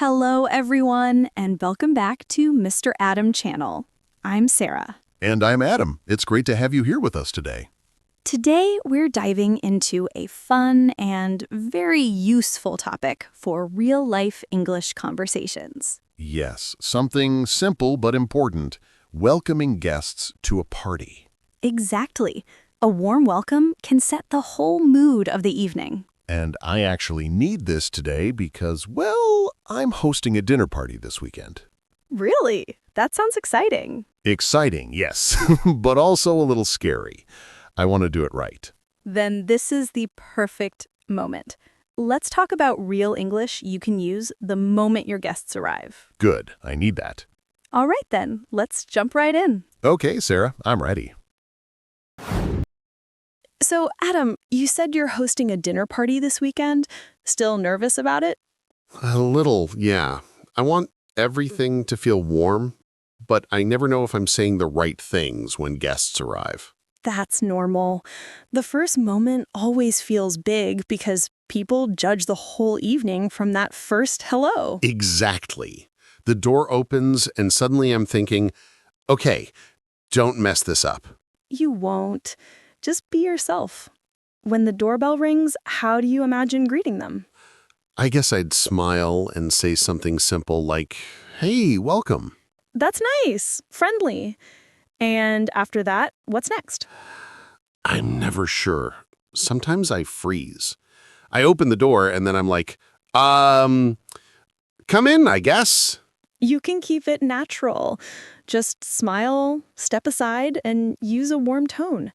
Hello, everyone, and welcome back to Mr. Adam Channel. I'm Sarah. And I'm Adam. It's great to have you here with us today. Today, we're diving into a fun and very useful topic for real-life English conversations. Yes, something simple but important, welcoming guests to a party. Exactly. A warm welcome can set the whole mood of the evening. And I actually need this today because, well, I'm hosting a dinner party this weekend. Really? That sounds exciting. Exciting, yes, but also a little scary. I want to do it right. Then this is the perfect moment. Let's talk about real English you can use the moment your guests arrive. Good, I need that. All right then, let's jump right in. Okay, Sarah, I'm ready. So, Adam, you said you're hosting a dinner party this weekend. Still nervous about it? A little, yeah. I want everything to feel warm, but I never know if I'm saying the right things when guests arrive. That's normal. The first moment always feels big because people judge the whole evening from that first hello. Exactly. The door opens and suddenly I'm thinking, okay, don't mess this up. You won't. Just be yourself. When the doorbell rings, how do you imagine greeting them? I guess I'd smile and say something simple like, hey, welcome. That's nice, friendly. And after that, what's next? I'm never sure. Sometimes I freeze. I open the door and then I'm like, come in, I guess. You can keep it natural. Just smile, step aside, and use a warm tone.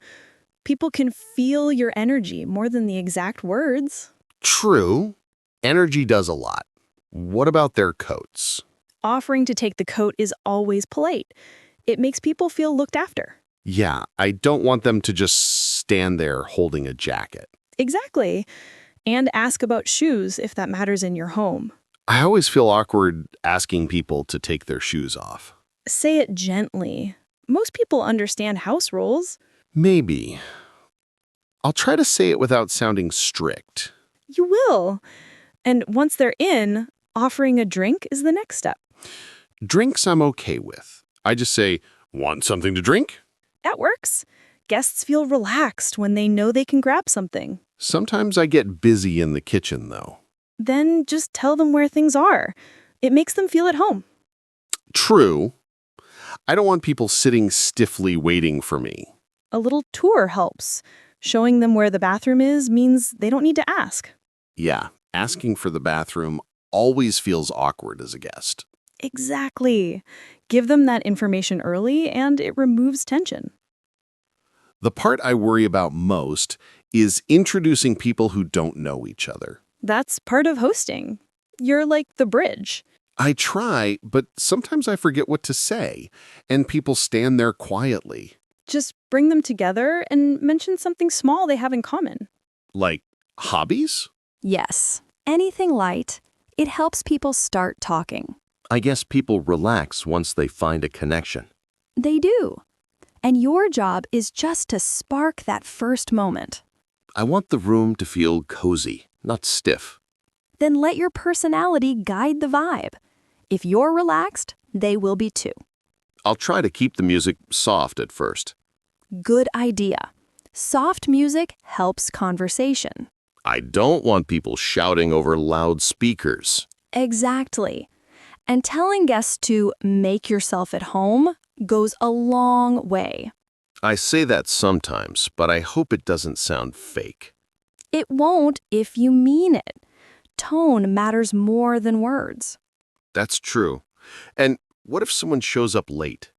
People can feel your energy more than the exact words. True. Energy does a lot. What about their coats? Offering to take the coat is always polite. It makes people feel looked after. Yeah, I don't want them to just stand there holding a jacket. Exactly. And ask about shoes if that matters in your home. I always feel awkward asking people to take their shoes off. Say it gently. Most people understand house rules. Maybe. I'll try to say it without sounding strict. You will. And once they're in, offering a drink is the next step. Drinks I'm okay with. I just say, want something to drink? That works. Guests feel relaxed when they know they can grab something. Sometimes I get busy in the kitchen, though. Then just tell them where things are. It makes them feel at home. True. I don't want people sitting stiffly waiting for me. A little tour helps. Showing them where the bathroom is means they don't need to ask. Yeah, asking for the bathroom always feels awkward as a guest. Exactly. Give them that information early and it removes tension. The part I worry about most is introducing people who don't know each other. That's part of hosting. You're like the bridge. I try, but sometimes I forget what to say, and people stand there quietly. Just bring them together and mention something small they have in common. Like, hobbies? Yes. Anything light. It helps people start talking. I guess people relax once they find a connection. They do. And your job is just to spark that first moment. I want the room to feel cozy, not stiff. Then let your personality guide the vibe. If you're relaxed, they will be too. I'll try to keep the music soft at first. Good idea. Soft music helps conversation. I don't want people shouting over loudspeakers. Exactly. And telling guests to make yourself at home goes a long way. I say that sometimes, but I hope it doesn't sound fake. It won't if you mean it. Tone matters more than words. That's true. And what if someone shows up late?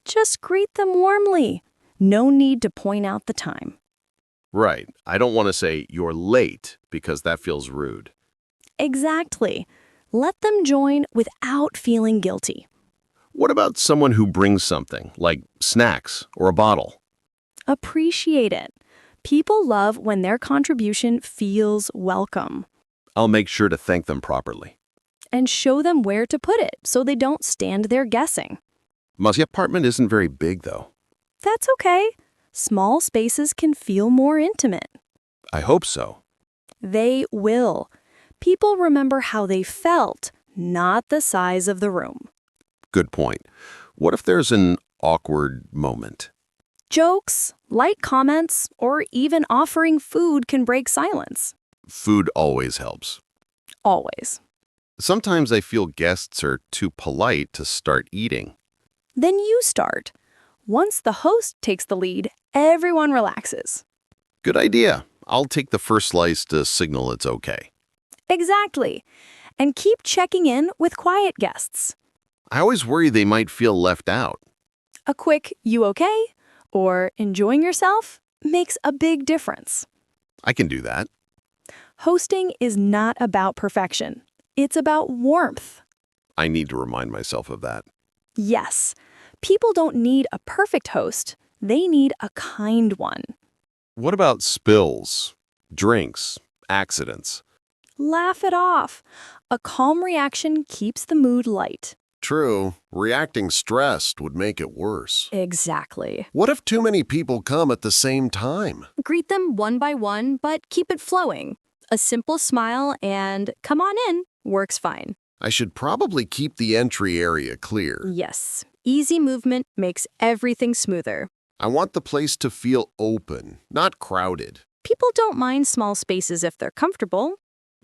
Just greet them warmly. No need to point out the time. Right. I don't want to say, you're late, because that feels rude. Exactly. Let them join without feeling guilty. What about someone who brings something, like snacks or a bottle? Appreciate it. People love when their contribution feels welcome. I'll make sure to thank them properly. And show them where to put it so they don't stand there guessing. My apartment isn't very big, though. That's okay. Small spaces can feel more intimate. I hope so. They will. People remember how they felt, not the size of the room. Good point. What if there's an awkward moment? Jokes, light comments, or even offering food can break silence. Food always helps. Always. Sometimes I feel guests are too polite to start eating. Then you start. Once the host takes the lead, everyone relaxes. Good idea. I'll take the first slice to signal it's okay. Exactly. And keep checking in with quiet guests. I always worry they might feel left out. A quick "you okay?" or "enjoying yourself?" makes a big difference. I can do that. Hosting is not about perfection. It's about warmth. I need to remind myself of that. Yes, people don't need a perfect host. They need a kind one. What about spills, drinks, accidents? Laugh it off. A calm reaction keeps the mood light. True, reacting stressed would make it worse. Exactly. What if too many people come at the same time? Greet them one by one, but keep it flowing. A simple smile and "come on in" works fine. I should probably keep the entry area clear. Yes, easy movement makes everything smoother. I want the place to feel open, not crowded. People don't mind small spaces if they're comfortable.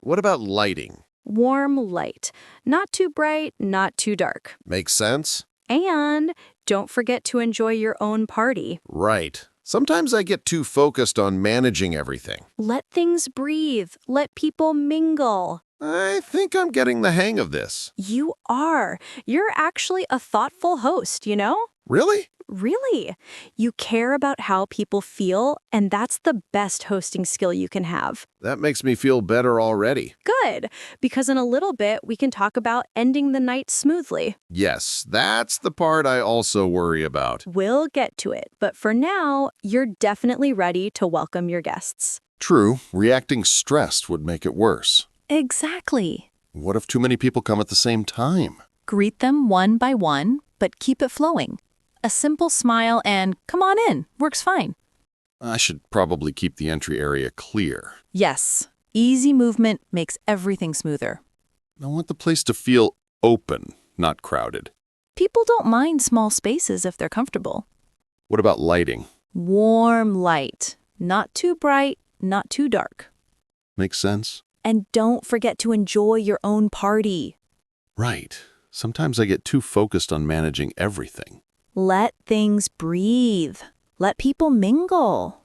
What about lighting? Warm light. Not too bright, not too dark. Makes sense? And don't forget to enjoy your own party. Right. Sometimes I get too focused on managing everything. Let things breathe. Let people mingle. I think I'm getting the hang of this. You are. You're actually a thoughtful host, you know? Really? Really. You care about how people feel, and that's the best hosting skill you can have. That makes me feel better already. Good, because in a little bit, we can talk about ending the night smoothly. Yes, that's the part I also worry about. We'll get to it, but for now, you're definitely ready to welcome your guests. True, reacting stressed would make it worse. Exactly. What if too many people come at the same time? Greet them one by one, but keep it flowing. A simple smile and "come on in" works fine. I should probably keep the entry area clear. Yes, easy movement makes everything smoother. I want the place to feel open, not crowded. People don't mind small spaces if they're comfortable. What about lighting? Warm light, not too bright, not too dark. Makes sense? And don't forget to enjoy your own party. Right. Sometimes I get too focused on managing everything. Let things breathe. Let people mingle.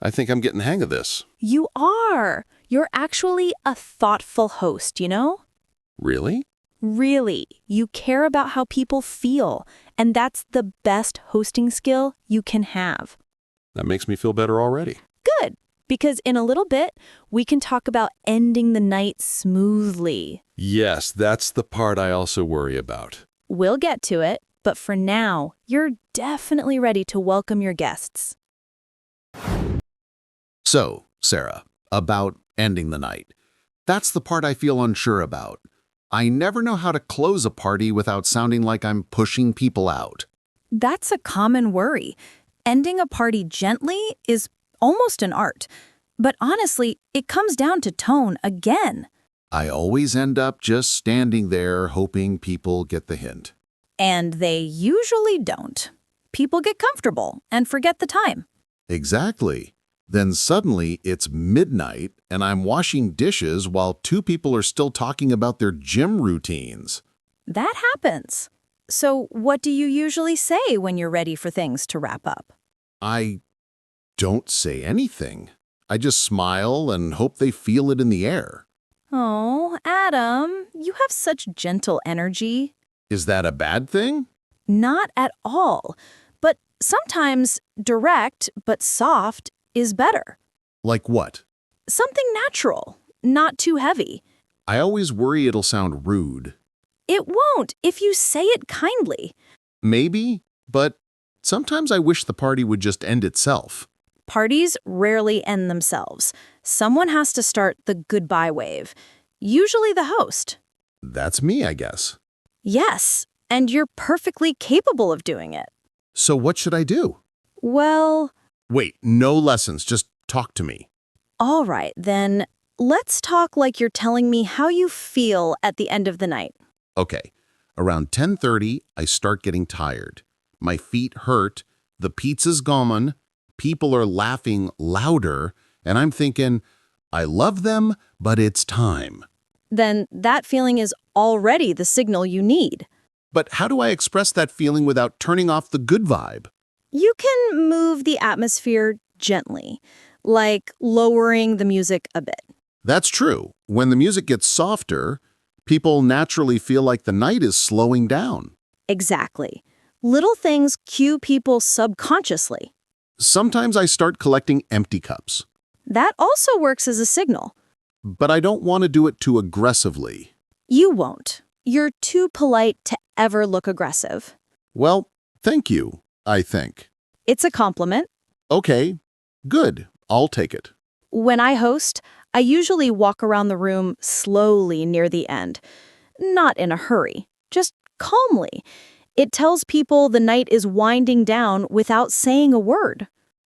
I think I'm getting the hang of this. You are. You're actually a thoughtful host, you know? Really? Really. You care about how people feel, and that's the best hosting skill you can have. That makes me feel better already. Good, because in a little bit, we can talk about ending the night smoothly. Yes, that's the part I also worry about. We'll get to it, but for now, you're definitely ready to welcome your guests. So, Sarah, about ending the night. That's the part I feel unsure about. I never know how to close a party without sounding like I'm pushing people out. That's a common worry. Ending a party gently is almost an art. But honestly, it comes down to tone again. I always end up just standing there hoping people get the hint. And they usually don't. People get comfortable and forget the time. Exactly. Then suddenly it's midnight and I'm washing dishes while two people are still talking about their gym routines. That happens. So what do you usually say when you're ready for things to wrap up? I don't say anything. I just smile and hope they feel it in the air. Oh, Adam, you have such gentle energy. Is that a bad thing? Not at all. But sometimes direct but soft is better. Like what? Something natural, not too heavy. I always worry it'll sound rude. It won't if you say it kindly. Maybe, but sometimes I wish the party would just end itself. Parties rarely end themselves. Someone has to start the goodbye wave, usually the host. That's me, I guess. Yes, and you're perfectly capable of doing it. So what should I do? Well, Wait, no lessons, just talk to me. all right, then Let's talk like you're telling me how you feel at the end of the night. Okay, around 10:30, I start getting tired. My feet hurt, the pizza's gone, people are laughing louder, and I'm thinking, I love them, but it's time. Then that feeling is already the signal you need. But how do I express that feeling without turning off the good vibe? You can move the atmosphere gently, like lowering the music a bit. That's true. When the music gets softer, people naturally feel like the night is slowing down. Exactly. Little things cue people subconsciously. Sometimes I start collecting empty cups, That also works as a signal. but I don't want to do it too aggressively. You won't. You're too polite to ever look aggressive. Well, thank you, I think. It's a compliment. Okay, good. I'll take it. When I host, I usually walk around the room slowly near the end. Not in a hurry, just calmly. It tells people the night is winding down without saying a word.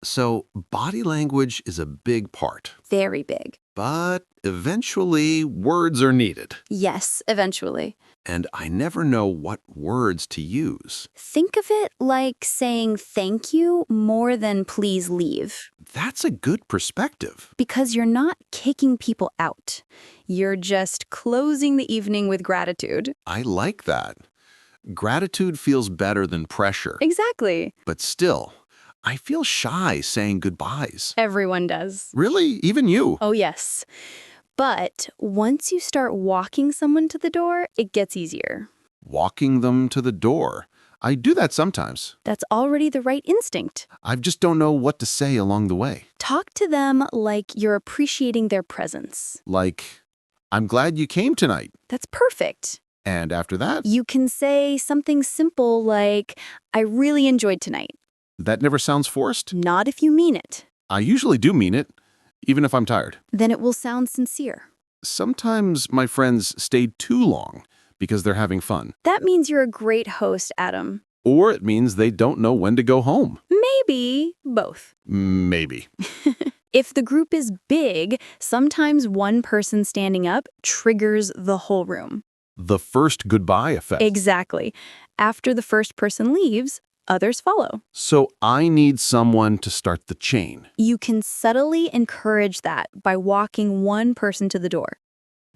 So, body language is a big part. Very big. But eventually, words are needed. Yes, eventually. And I never know what words to use. Think of it like saying thank you more than please leave. That's a good perspective. Because you're not kicking people out. You're just closing the evening with gratitude. I like that. Gratitude feels better than pressure. Exactly. But still, I feel shy saying goodbyes. Everyone does. Really? Even you? Oh, yes. But once you start walking someone to the door, it gets easier. Walking them to the door. I do that sometimes. That's already the right instinct. I just don't know what to say along the way. Talk to them like you're appreciating their presence. Like, I'm glad you came tonight. That's perfect. And after that, You can say something simple like, I really enjoyed tonight. that never sounds forced. Not if you mean it. I usually do mean it, even if I'm tired. Then it will sound sincere. Sometimes my friends stay too long because they're having fun. That means you're a great host, Adam. Or it means they don't know when to go home. Maybe both. Maybe. If the group is big, sometimes one person standing up triggers the whole room. The first goodbye effect. Exactly. After the first person leaves, others follow. So I need someone to start the chain. You can subtly encourage that by walking one person to the door.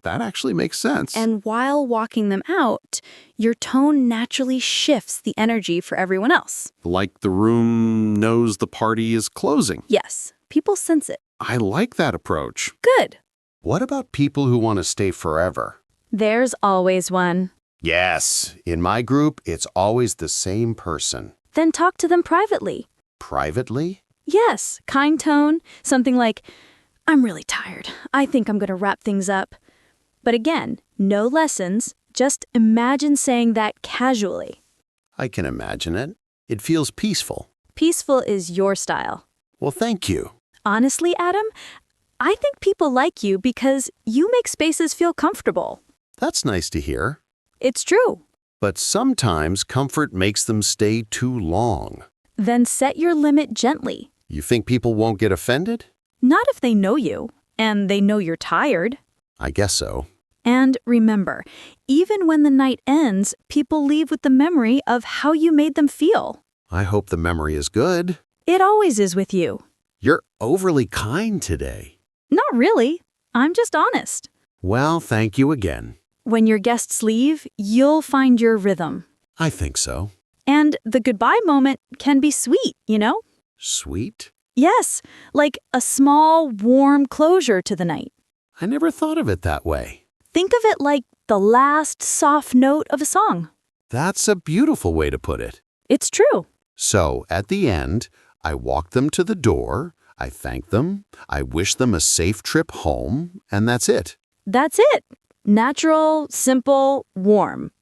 That actually makes sense. And while walking them out, your tone naturally shifts the energy for everyone else. like the room knows the party is closing. Yes, people sense it. I like that approach. Good. What about people who want to stay forever? There's always one. Yes, in my group, it's always the same person. Then talk to them privately. Privately? Yes, kind tone, something like, I'm really tired. I think I'm going to wrap things up. But again, no lessons, just imagine saying that casually. I can imagine it. It feels peaceful. Peaceful is your style. Well, thank you. Honestly, Adam, I think people like you because you make spaces feel comfortable. That's nice to hear. It's true. But sometimes comfort makes them stay too long. Then set your limit gently. You think people won't get offended? Not if they know you, and they know you're tired. I guess so. And remember, even when the night ends, people leave with the memory of how you made them feel. I hope the memory is good. It always is with you. You're overly kind today. Not really. I'm just honest. Well, thank you again. When your guests leave, you'll find your rhythm. I think so. And the goodbye moment can be sweet, you know? Sweet? Yes, like a small, warm closure to the night. I never thought of it that way. Think of it like the last soft note of a song. That's a beautiful way to put it. It's true. So, at the end, I walk them to the door, I thank them, I wish them a safe trip home, and that's it. That's it. Natural, simple, warm.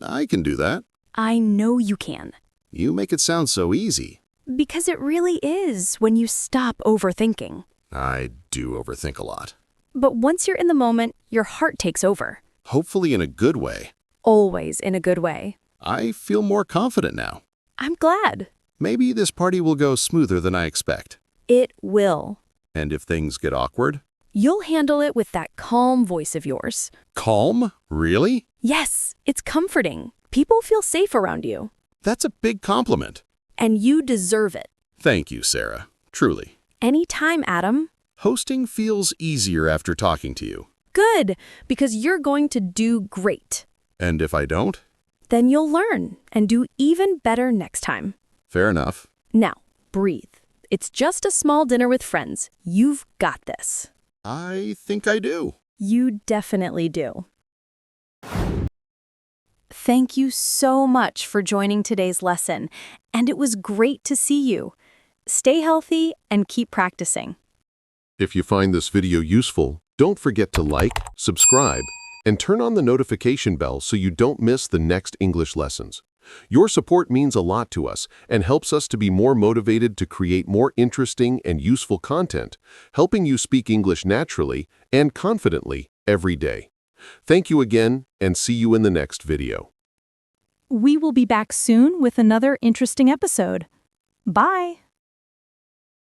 I can do that. I know you can. You make it sound so easy. Because it really is when you stop overthinking. I do overthink a lot. But once you're in the moment, your heart takes over. Hopefully in a good way. Always in a good way. I feel more confident now. I'm glad. Maybe this party will go smoother than I expect. It will. And if things get awkward? You'll handle it with that calm voice of yours. Calm? Really? Yes, it's comforting. People feel safe around you. That's a big compliment. And you deserve it. Thank you, Sarah. Truly. Anytime, Adam. Hosting feels easier after talking to you. Good, because you're going to do great. And if I don't? Then you'll learn and do even better next time. Fair enough. Now, breathe. It's just a small dinner with friends. You've got this. I think I do. You definitely do. Thank you so much for joining today's lesson, and it was great to see you. Stay healthy and keep practicing. If you find this video useful, don't forget to like, subscribe, and turn on the notification bell so you don't miss the next English lessons. Your support means a lot to us and helps us to be more motivated to create more interesting and useful content, helping you speak English naturally and confidently every day. Thank you again, and see you in the next video. We will be back soon with another interesting episode. Bye!